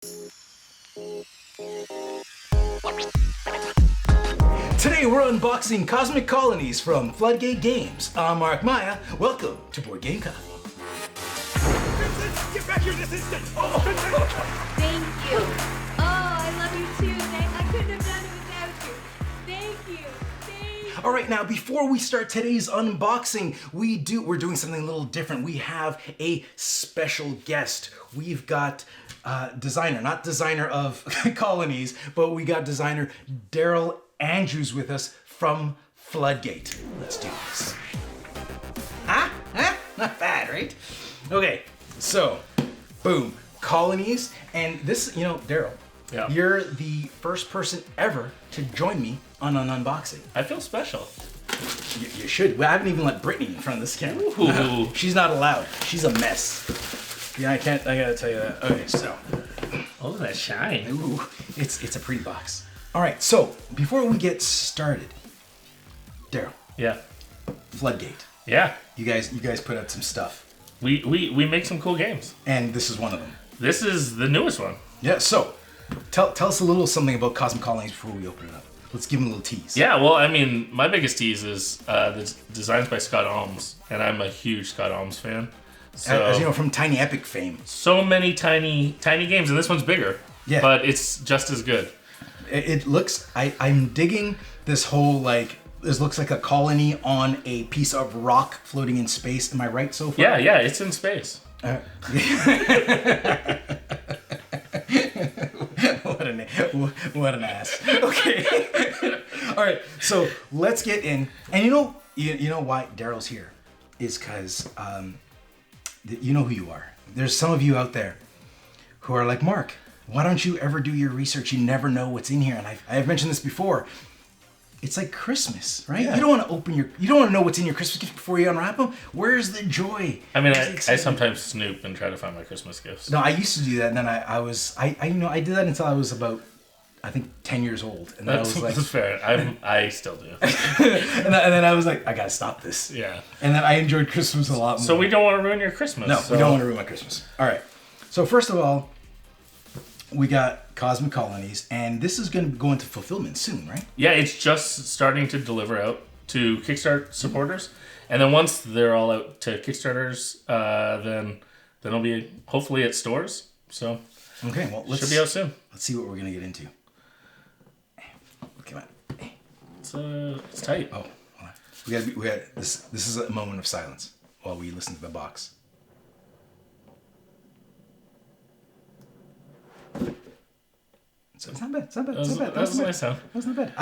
Today we're unboxing Cosmic Colonies from Floodgate Games. I'm Mark Maya. Welcome to Board Game Coffee. Get back here this instant! Thank you. Oh, I love you too. I couldn't have done it without you. Thank you. All right, now before we start today's unboxing, we're doing something a little different. We have a special guest. We've got designer, not designer of colonies, but we got designer Daryl Andrews with us from Floodgate. Let's do this. Huh? Not bad, right? Okay, so, boom, colonies, and this, Daryl, Yeah. you're the first person ever to join me on an unboxing. I feel special. You should. Well, I haven't even let Brittany in front of this camera. Ooh. She's not allowed. She's a mess. Yeah, I gotta tell you that. Okay, so, Oh, that shine. ooh, it's a pretty box. All right, so before we get started, Daryl, Yeah. Floodgate. Yeah. You guys put out some stuff, We make some cool games. and this is one of them. This is the newest one. Yeah. So, tell us a little something about Cosmic Colonies before we open it up. Let's give them a little tease. Yeah, well, I mean, my biggest tease is the designs by Scott Almes, and I'm a huge Scott Almes fan. So, As you know, from Tiny Epic fame. so many tiny games, and this one's bigger. Yeah. But it's just as good. It looks. I'm digging this whole This looks like a colony on a piece of rock floating in space. Am I right so far? Yeah, it's in space. What an ass. Okay. All right. So let's get in. And you know why Daryl's here is because you know who you are. There's some of you out there who are like, Mark, why don't you ever do your research? You never know what's in here. And I've mentioned this before. It's like Christmas, right? Yeah. You don't want to you don't want to know what's in your Christmas gift before you unwrap them. Where's the joy? I mean, Where's the I excitement? sometimes snoop and try to find my Christmas gifts. No, I used to do that, and then I did that until I was about, I think, 10 years old, and then I was like, That's fair. I still do. and then I was like, I gotta stop this. Yeah. And then I enjoyed Christmas a lot more. So we don't want to ruin your Christmas. No, so. we don't want to ruin my Christmas. All right. So first of all, we got Cosmic Colonies, and this is going to go into fulfillment soon, right? Yeah, it's just starting to deliver out to Kickstarter supporters, and then once they're all out to Kickstarters, then it'll be hopefully at stores. So Okay. Well, should be out soon. Let's see what we're gonna get into. Come on. It's tight. Oh, hold on. We got this. This is a moment of silence while we listen to the box. So it's not bad. It's not bad. It's not bad. That's a nice sound. That's not bad.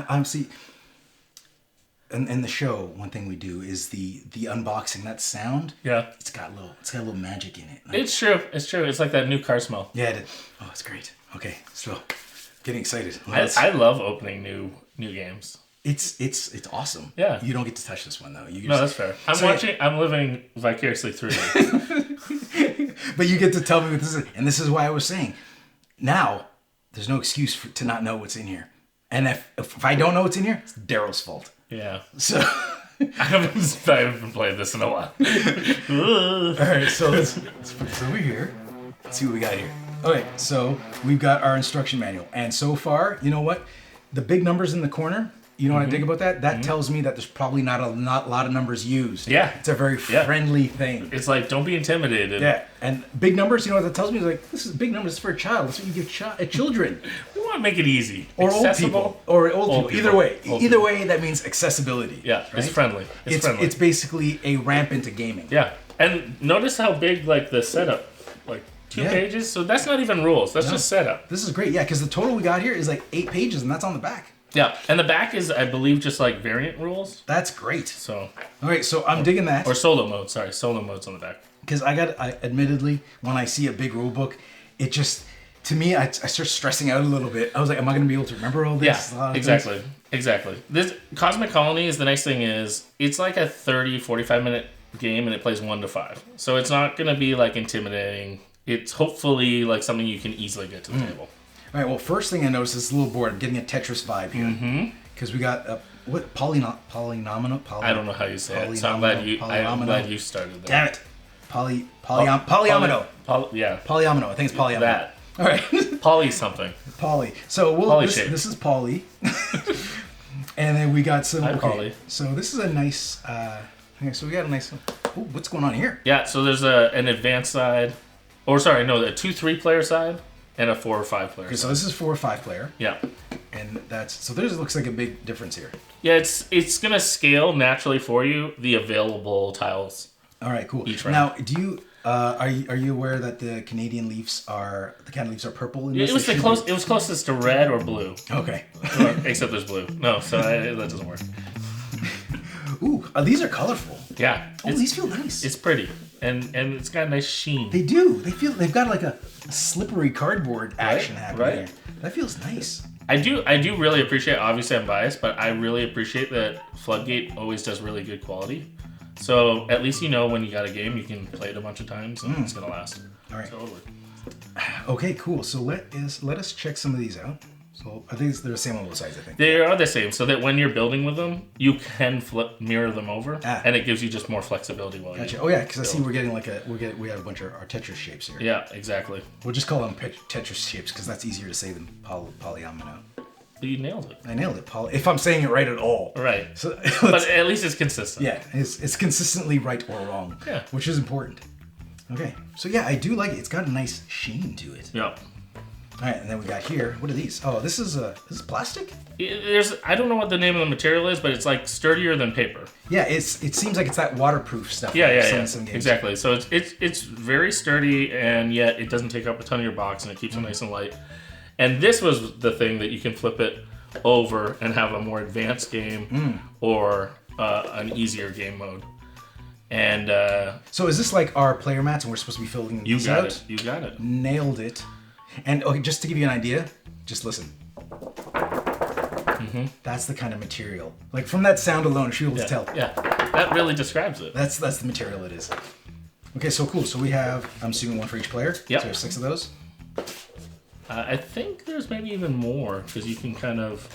I'm see. In the show, one thing we do is the unboxing. That sound. Yeah, It's got a little magic in it. it's true. It's true. It's like that new car smell. Yeah. Oh, it's great. Okay. So, getting excited. I love opening new games. It's awesome. Yeah. You don't get to touch this one though. No, that's fair. I'm living vicariously through you. But you get to tell me what this is, and this is why I was saying. Now, there's no excuse to not know what's in here. And if I don't know what's in here, it's Daryl's fault. Yeah. So, I haven't played this in a while. all right. So let's put this over here. Let's see what we got here. Okay. So we've got our instruction manual, and so far, you know what? The big numbers in the corner. You know what I think about that? That tells me that there's probably not a lot of numbers used. Yeah. It's a very friendly thing. It's like, don't be intimidated. Yeah, and big numbers, you know what that tells me? Is like, this is big numbers for a child. That's what you give children. We want to make it easy. Or accessible. old people. Or old people. Old Either people. way, that means accessibility. Yeah, right? it's friendly. It's friendly. It's basically a ramp into gaming. Yeah, and notice how big the setup, 2 Yeah. pages. So that's not even rules. That's just setup. This is great, yeah, because the total we got here is 8 pages, and that's on the back. Yeah, and the back is, I believe, just variant rules. That's great. So All right, so I'm digging that. or solo mode. Sorry, solo mode's on the back. Because admittedly, when I see a big rule book, it just, to me, I start stressing out a little bit. I was like, am I going to be able to remember all this? Yeah, exactly. This Cosmic Colonies, the nice thing is, it's like a 30, 45-minute game, and it plays 1 to 5. So it's not going to be intimidating. It's hopefully something you can easily get to the table. All right, well, first thing I noticed is this little board. I'm getting a Tetris vibe here. Because we got, polynomial? I don't know how you say it, so I'm glad you started there. Damn it. Polyomino. Yeah. Polyomino. I think it's polyomino. That. All right. Poly something. Poly. So this is Poly. And then we got some. Hi, Poly. So this is a nice. Okay, so we got a nice. Ooh, what's going on here? Yeah. So there's an advanced side, or sorry, no, a 2-3 player side and a 4 or 5 player. Okay, side. so this is 4 or 5 player. Yeah. And that's so. There looks like a big difference here. Yeah, it's gonna scale naturally for you the available tiles. All right, cool. Each round. Now, do you are you aware that the Canada leaves are purple in this? It was closest to red or blue. Okay. Except there's blue. No, so that doesn't work. Ooh, these are colorful. Yeah. Oh, these feel nice. It's pretty, and it's got a nice sheen. They do. They've got like a slippery cardboard action happening right. here. That feels nice. I do really appreciate. Obviously, I'm biased, but I really appreciate that Floodgate always does really good quality. So at least you know when you got a game, you can play it a bunch of times, and it's gonna last. All right. Totally. Okay, cool. So let us check some of these out. So I think they're the same on both sides. I think They are the same, so that when you're building with them, you can mirror them over, and it gives you just more flexibility while gotcha. you. Oh yeah, because I see we're getting we have a bunch of our Tetris shapes here. Yeah, exactly. We'll just call them Tetris shapes because that's easier to say than polyomino. You nailed it. I nailed it, if I'm saying it right at all. Right. So, But at least it's consistent. yeah, it's consistently right or wrong. Yeah. Which is important. Okay. So yeah, I do like it. It's got a nice sheen to it. Yeah. All right, and then we got here. What are these? Oh, this is plastic. I don't know what the name of the material is, but it's like sturdier than paper. Yeah, it seems like it's that waterproof stuff. Yeah. Exactly. So it's very sturdy, and yet it doesn't take up a ton of your box, and it keeps it nice and light. And this was the thing that you can flip it over and have a more advanced game or an easier game mode. And so is this like our player mats, and we're supposed to be filling these out? You got it. Nailed it. And okay, just to give you an idea, just listen. That's the kind of material. Like from that sound alone, she will tell. Yeah, that really describes it. That's the material it is. Okay, so cool. So we have, I'm assuming, one for each player. Yep. So we have 6 of those. I think there's maybe even more because you can kind of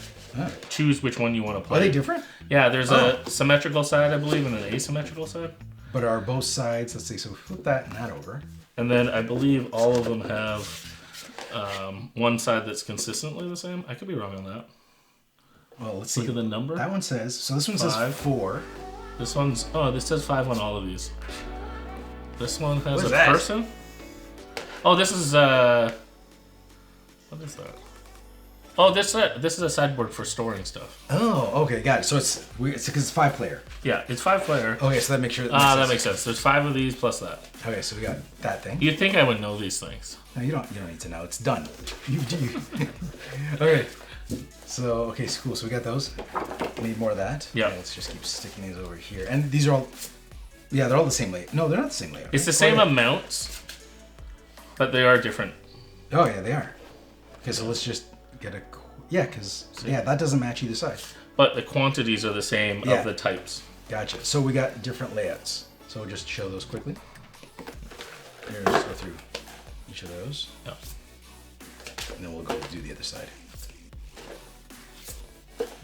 choose which one you want to play. Are they different? Yeah, there's a symmetrical side, I believe, and an asymmetrical side. But are both sides, let's see, so flip that and that over. And then I believe all of them have one side that's consistently the same. I could be wrong on that. Well, let's see. Look at the number. That one says, so this one 5. says 4. This says 5 on all of these. This one has What is a that? person. Oh, this is what is that? Oh, this is a sideboard for storing stuff. Oh, okay, got it. So it's because it's 5 player. Yeah, it's 5 player. Okay, so that makes sure. That makes sense. There's 5 of these plus that. Okay, so we got that thing. You'd think I would know these things. No, you don't need to know. It's done. You do. Okay. So okay, so cool. So we got those. Need more of that. Yeah. Okay, let's just keep sticking these over here. And these are all. Yeah, they're all the same layout. No, they're not the same layout. It's the same amounts, but they are different. Oh yeah, they are. Okay, so let's just get a. Yeah, because that doesn't match either side. But the quantities are the same of the types. Gotcha. So we got different layouts. So we'll just show those quickly. Here, just go through each of those. Yeah. And then we'll go do the other side.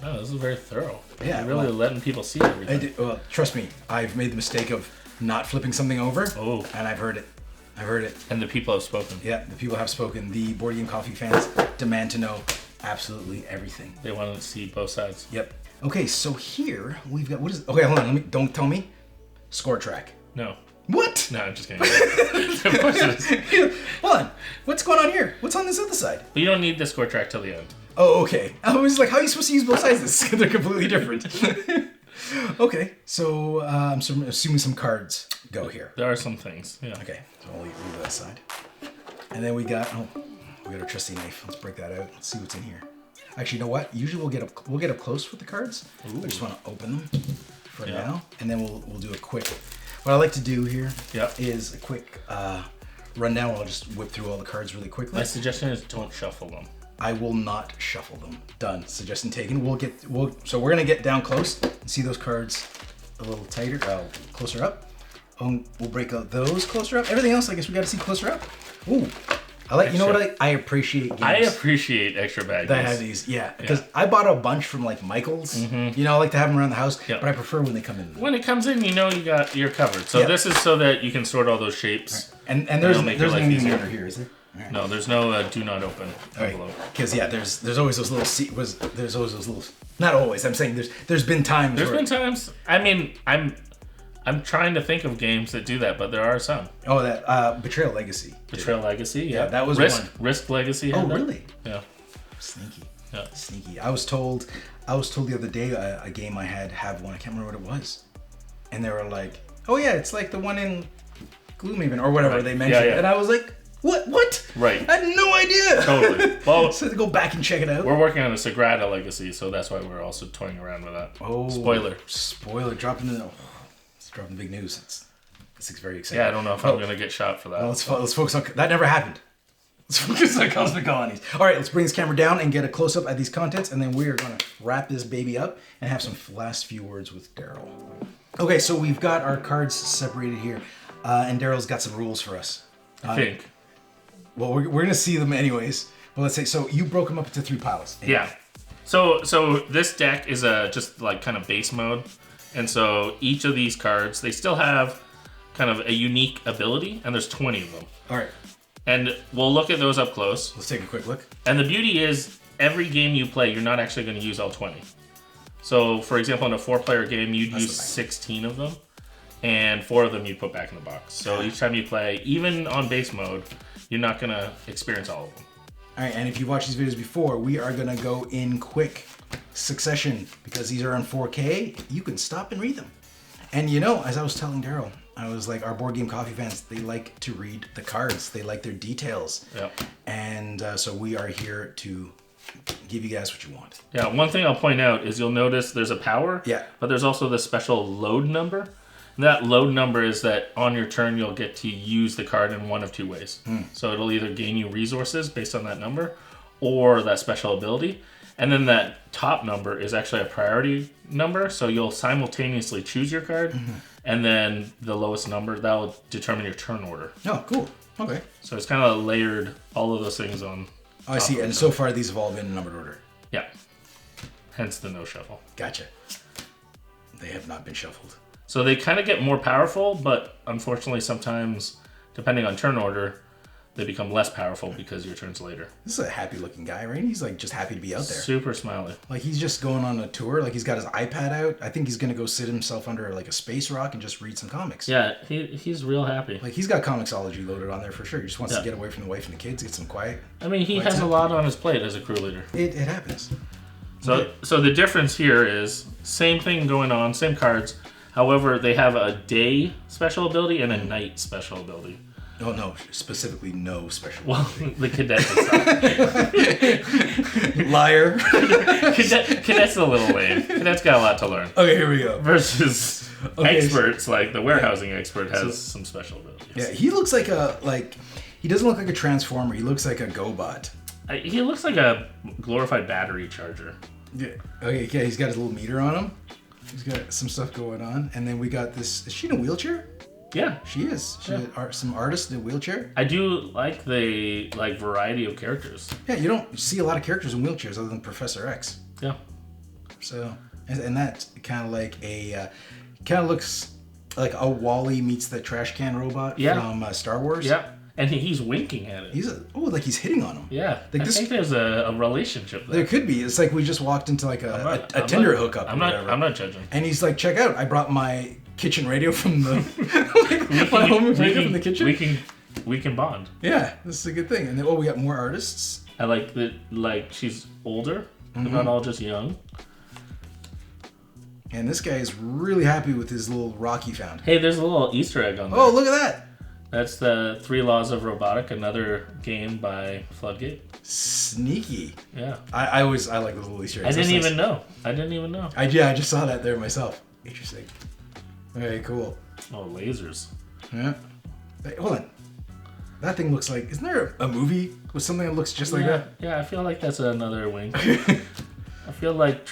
No, this is very thorough. Yeah, You're really letting people see everything. Well, trust me, I've made the mistake of not flipping something over. Oh. And I've heard it. And the people have spoken. Yeah, the people have spoken. The Board Game Coffee fans demand to know absolutely everything. They want to see both sides. Yep. Okay, so here we've got, what is it? Okay, hold on, don't tell me. Score track. No. What? No, I'm just kidding. Of course it is. Hold on. What's going on here? What's on this other side? But you don't need the score track till the end. Oh, okay. I was like, how are you supposed to use both sides of this? They're completely different. Okay, so I'm assuming some cards go here. There are some things. Yeah. Okay, so I'll leave that aside. And then we got our trusty knife. Let's break that out. Let's see what's in here. Actually, you know what? Usually we'll get up close with the cards. Ooh. I just want to open them for now, and then we'll do a quick. What I like to do here is a quick rundown. I'll just whip through all the cards really quickly. My suggestion is don't shuffle them. I will not shuffle them. Done. Suggestion taken. So we're gonna get down close and see those cards a little tighter, closer up. We'll break out those closer up. Everything else, I guess we got to see closer up. Ooh, you know what? I appreciate games. I appreciate extra bag that have these, because I bought a bunch from like Michael's. Mm-hmm. You know, I like to have them around the house, but I prefer when they come in. When it comes in, you're covered. So this is so that you can sort all those shapes. Right. And there's an easier under here, is there? Right. No, there's no do not open envelope. Because there's always those little there's always those little. Not always. I'm saying there's been times. There's been times. I mean, I'm trying to think of games that do that, but there are some. Oh, that Betrayal Legacy. Betrayal Legacy, yeah. That was Risk. one. Risk Legacy. Oh, had that. really? Yeah. Sneaky. Yeah. Sneaky. I was told the other day a game I have one. I can't remember what it was, and they were like, "Oh yeah, it's like the one in Gloomhaven or whatever they mentioned," Yeah. and I was like, "What? Right. I had no idea." Totally. Well, So I had to go back and check it out. we're working on a Sagrada Legacy, so that's why we're also toying around with that. Oh, Spoiler. dropping it's dropping big news. It's very exciting. Yeah, I don't know if I'm gonna get shot for that. Well, let's focus on that. Never happened. Let's focus on Cosmic Colonies. All right, let's bring this camera down and get a close up at these contents, and then we are going to wrap this baby up and have some last few words with Daryl. Okay, so we've got our cards separated here, and Daryl's got some rules for us. I think. Well, we're going to see them anyways. But let's say, so you broke them up into 3 piles. Yeah. So this deck is just like kind of base mode, and so each of these cards, they still have kind of a unique ability, and there's 20 of them. All right, And we'll look at those up close. let's take a quick look. And the beauty is, every game you play, you're not actually going to use all 20. So, for example, in a 4-player game, you'd use 16 of them, and 4 of them you'd put back in the box. So each time you play, even on base mode, you're not going to experience all of them. All right, and if you've watched these videos before, we are going to go in quick succession because these are on 4K. You can stop and read them. And as I was telling Daryl, I was like, our board game coffee fans, they like to read the cards. They like their details. Yeah. And so we are here to give you guys what you want. Yeah, one thing I'll point out is you'll notice there's a power, but there's also the special load number. And that load number is that on your turn you'll get to use the card in one of 2 ways. So it'll either gain you resources based on that number or that special ability. And then that top number is actually a priority number, so you'll simultaneously choose your card, and then the lowest number, that'll determine your turn order. Oh, cool. Okay. So it's kind of layered all of those things on. Oh, I see. And so far, these have all been in numbered order. Yeah. Hence the no shuffle. Gotcha. They have not been shuffled. So they kind of get more powerful, but unfortunately sometimes, depending on turn order, they become less powerful because your turn's later. This is a happy-looking guy, right? He's like just happy to be out there. Super smiley. Like he's just going on a tour. Like he's got his iPad out. I think he's gonna go sit himself under like a space rock and just read some comics. Yeah, he's real happy. Like he's got Comixology loaded on there for sure. He just wants to get away from the wife and the kids, get some quiet. I mean, he has a lot on his plate as a crew leader. It happens. So the difference here is same thing going on, same cards. However, they have a day special ability and a night special ability. Oh no, specifically no special. Well, the cadet is not. Liar. Cadet's a little lame. Cadet's got a lot to learn. Okay, here we go. Versus experts, like the warehousing expert has some special abilities. Yeah, he looks like he doesn't look like a transformer. He looks like a GoBot. He looks like a glorified battery charger. Yeah. Okay, yeah, he's got his little meter on him. He's got some stuff going on, and then we got this. Is she in a wheelchair? Yeah, she is. She's some artist in a wheelchair. I do like the variety of characters. Yeah, you don't see a lot of characters in wheelchairs other than Professor X. Yeah. So, and that's kind of like kind of looks like a Wall-E meets the trash can robot from Star Wars. Yeah. And he's winking at it. Like he's hitting on him. Yeah, like I think there's a relationship there. There could be. It's like we just walked into like a Tinder hookup. I'm not judging. And he's like, check out, I brought my kitchen radio from the my home radio from the kitchen. We can bond. Yeah, this is a good thing. And then we got more artists. I like that. Like she's older. They're not all just young. And this guy is really happy with his little rock he found. Hey, there's a little Easter egg on there. Oh, look at that. That's the 3 Laws of Robotic, another game by Floodgate. Sneaky. Yeah. I like those little Easter eggs. I didn't even know. I just saw that there myself. Interesting. Very cool. Oh, lasers. Yeah. Hey, hold on. That thing looks like... Isn't there a movie with something that looks just like that? Yeah, I feel like that's another wink. I feel like...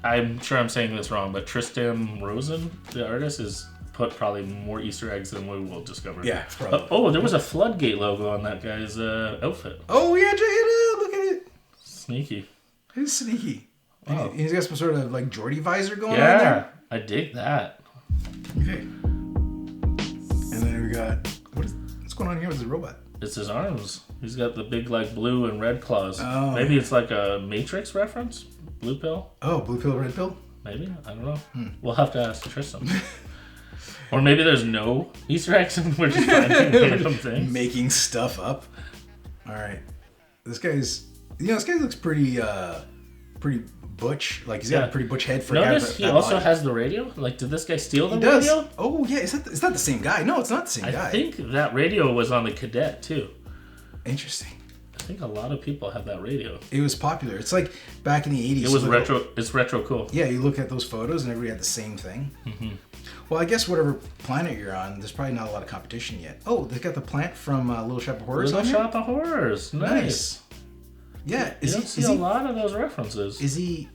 I'm sure I'm saying this wrong, but Tristan Rosen, the artist, is... put probably more Easter eggs than we will discover. Yeah, probably. Oh, there was a Floodgate logo on that guy's outfit. Oh, yeah, check it out. Look at it. Sneaky. It's sneaky. Wow. He's got some sort of like Geordie visor going on there. there. Yeah, I dig that. Okay. And then we got... What's going on here with the robot? It's his arms. He's got the big like blue and red claws. Oh. Maybe it's like a Matrix reference. Blue pill. Oh, blue pill, red pill. Maybe, I don't know. We'll have to ask Tristan. Or maybe there's no Easter eggs and we're just finding random things. Making stuff up. All right, this guy looks pretty butch. Like he's got a pretty butch head for a guy. Notice he also has the radio. Like, did this guy steal the He does. radio? Oh yeah, is that the same guy? No, it's not the same guy. I think that radio was on the Cadet too. Interesting. I think a lot of people have that radio. It was popular. It's like back in the 80s. It was retro. It's retro cool. Yeah, you look at those photos and everybody had the same thing. Mm-hmm. Well, I guess whatever planet you're on, there's probably not a lot of competition yet. Oh, they got the plant from Little Shop of Horrors on here? Little Shop of Horrors. Nice. Yeah. You don't see a lot of those references. Is he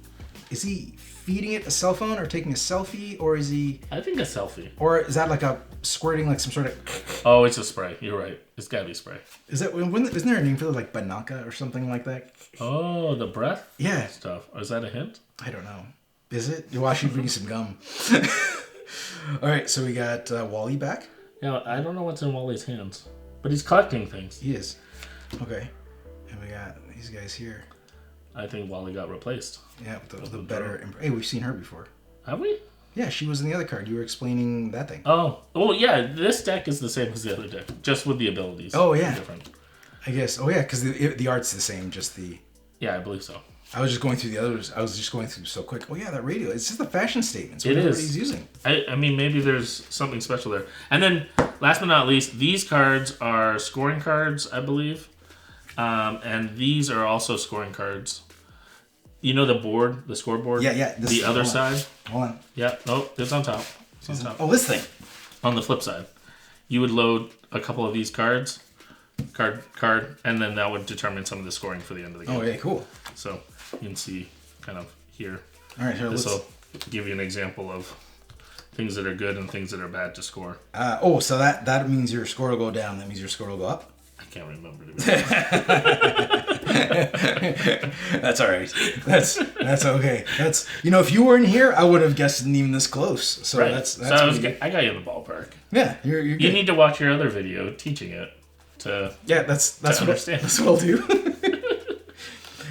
feeding it a cell phone or taking a selfie, or is he... I think a selfie. Or is that like a squirting like some sort of... Oh, it's a spray. You're right. It's gotta be spray. Isn't there a name for it, like Banaka or something like that? Oh, the breath? Yeah. Stuff. Is that a hint? I don't know. Is it? Well, I should bring you some gum. All right, so we got Wally back. Yeah, I don't know what's in Wally's hands, but he's collecting things. He is. Okay. And we got these guys here. I think Wally got replaced. Yeah, the better... Hey, we've seen her before. Have we? Yeah, she was in the other card. You were explaining that thing. Oh. Well, yeah, this deck is the same as the other deck, just with the abilities. Oh, yeah. Different. I guess. Oh, yeah, because the art's the same, just the... Yeah, I believe so. I was just going through the others. I was just going through so quick. Oh, yeah, that radio. It's just a fashion statement. It is. Everybody's using. I mean, maybe there's something special there. And then, last but not least, these cards are scoring cards, I believe. And these are also scoring cards. You know the board, the scoreboard? Yeah. The other side? Hold on. Yeah. Oh, it's on top. It's on top. Oh, this thing. On the flip side, you would load a couple of these cards, card, and then that would determine some of the scoring for the end of the game. Oh, yeah, cool. So you can see kind of here. All right, here, this will give you an example of things that are good and things that are bad to score. So that means your score will go down. That means your score will go up. I can't remember to be That's all right. That's okay. That's if you weren't here, I would have guessed even this close. So right. that's I got you in the ballpark. Yeah, you're good. You need to watch your other video teaching it to that's what understand. That's what I'll do.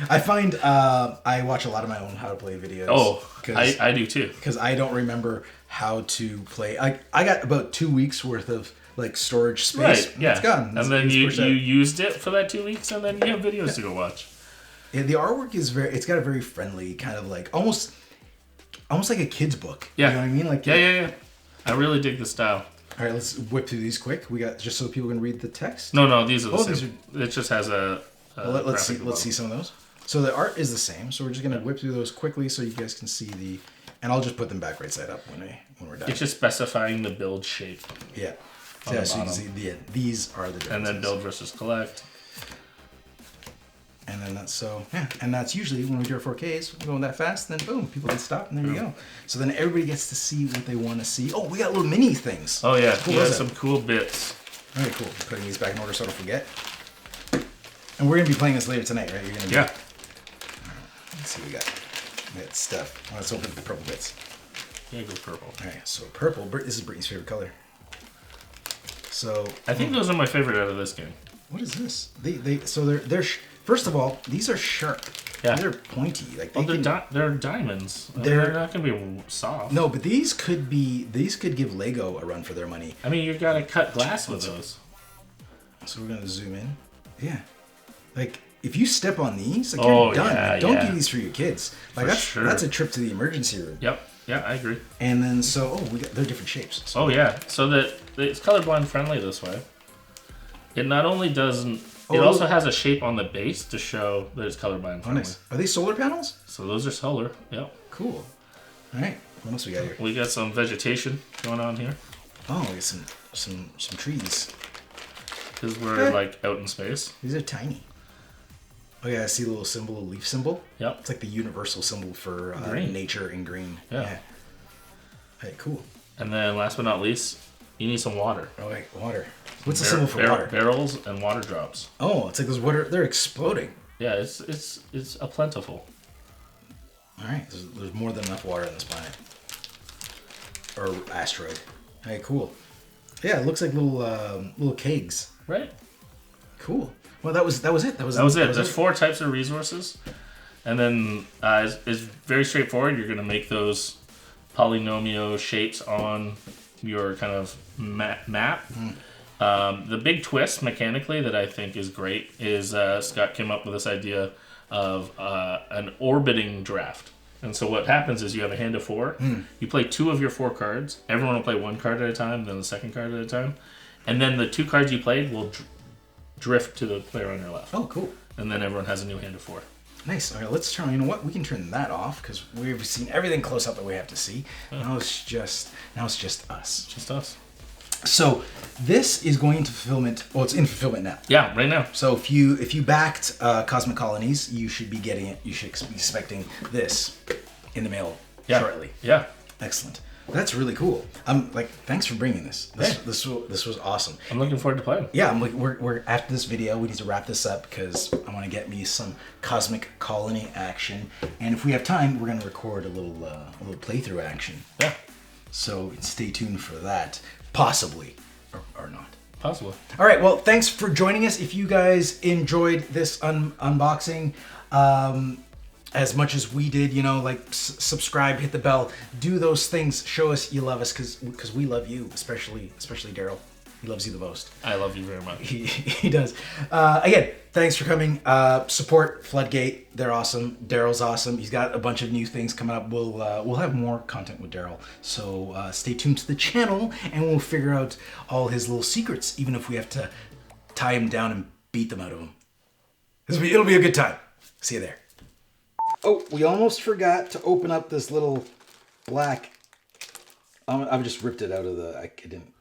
I find I watch a lot of my own how to play videos. Oh, I do too. Because I don't remember how to play. I got about 2 weeks worth of like storage space. Right, yeah. It's gone. And then you used it for that 2 weeks, and then you have videos to go watch. Yeah, the artwork is it's got a very friendly kind of like almost like a kid's book. Yeah. You know what I mean? Like Yeah. I really dig the style. All right, let's whip through these quick. We got just so people can read the text. No, these are the same. It just has a let's see some of those. So the art is the same. So we're just gonna whip through those quickly so you guys can see and I'll just put them back right side up when we're done. It's just specifying the build shape. Yeah. Yeah, so you can see these are the differences. And then build versus collect. And then and that's usually when we do our 4Ks, we're going that fast, then boom, people can stop, and there you go. So then everybody gets to see what they want to see. Oh, we got little mini things. Oh yeah, cool. We got some cool bits. All right, cool. Putting these back in order so I don't forget. And we're gonna be playing this later tonight, right? You're gonna Yeah. All right, let's see what we got. We got stuff. Let's open the purple bits. Yeah, go purple. All right, so purple. This is Brittany's favorite color. So I think those are my favorite out of this game. What is this? They're first of all, these are sharp. Yeah. They're pointy. Like they're diamonds. They're not gonna be soft. No, but these could give Lego a run for their money. I mean, you gotta cut glass with those. So we're gonna zoom in. Yeah. Like if you step on these, like you're done. Yeah, Don't do these for your kids. Like that's a trip to the emergency room. Yep. Yeah, I agree. And then they're different shapes. So. Oh yeah. So that it's colorblind friendly this way. It not only doesn't. It also has a shape on the base to show that it's colorblind friendly. Oh, nice. Are they solar panels? So those are solar. Yep. Cool. All right. What else we got here? We got some vegetation going on here. Oh, we got some trees. Because we're like out in space. These are tiny. Oh yeah, I see a little symbol, a leaf symbol. Yep. It's like the universal symbol for nature in green. Yeah. Hey, cool. And then last but not least, you need some water. Oh wait, water. What's the symbol for water? Barrels and water drops. Oh, it's like those water. They're exploding. Yeah, it's a plentiful. All right, there's more than enough water on this planet or asteroid. Hey, cool. Yeah, it looks like little kegs. Right. Cool. Well, that was it. That was it. There's 4 types of resources, and then it's very straightforward. You're going to make those polynomial shapes on your kind of map. The big twist mechanically that I think is great is Scott came up with this idea of an orbiting draft. And so what happens is you have a hand of 4. You play 2 of your 4 cards. Everyone will play 1 card at a time, then the second card at a time. And then the 2 cards you played will drift to the player on your left. Oh, cool. And then everyone has a new hand of 4. Nice. All right, let's turn. You know what? We can turn that off because we've seen everything close up that we have to see. Now it's just us. Just us. So this is going into fulfillment. Well, it's in fulfillment now. Yeah, right now. So if you backed Cosmic Colonies, you should be getting it. You should be expecting this in the mail shortly. Yeah. Excellent. That's really cool. Thanks for bringing this. This was awesome. I'm looking forward to playing. Yeah, we're after this video. We need to wrap this up because I want to get me some Cosmic Colony action, and if we have time, we're gonna record a little playthrough action. Yeah. So stay tuned for that. Possibly, or not. Possibly. All right. Well, thanks for joining us. If you guys enjoyed this unboxing as much as we did, subscribe, hit the bell, do those things. Show us you love us because we love you, especially Daryl. He loves you the most. I love you very much. He does. Again, thanks for coming. Support Floodgate. They're awesome. Daryl's awesome. He's got a bunch of new things coming up. We'll have more content with Daryl. So stay tuned to the channel, and we'll figure out all his little secrets, even if we have to tie him down and beat them out of him. It'll be a good time. See you there. Oh, we almost forgot to open up this little black. I've just ripped it out of the. I didn't.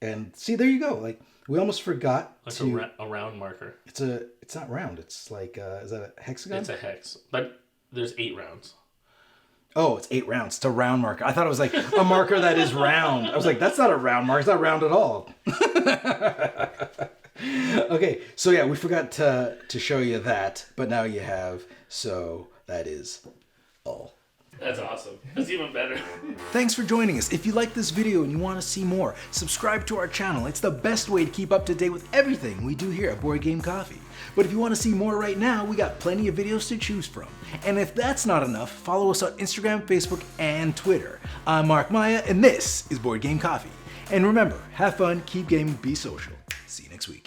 And see, there you go. We almost forgot a round marker. It's not round. It's like, is that a hexagon? It's a hex, but there's 8 rounds. Oh, it's 8 rounds. It's a round marker. I thought it was like a marker that is round. I was like, that's not a round marker. It's not round at all. Okay, so yeah, we forgot to show you that, but now you have. So that is all. That's awesome. That's even better. Thanks for joining us. If you like this video and you want to see more, subscribe to our channel. It's the best way to keep up to date with everything we do here at Board Game Coffee. But if you want to see more right now, we got plenty of videos to choose from. And if that's not enough, follow us on Instagram, Facebook, and Twitter. I'm Mark Maya, and this is Board Game Coffee. And remember, have fun, keep gaming, be social. See you next week.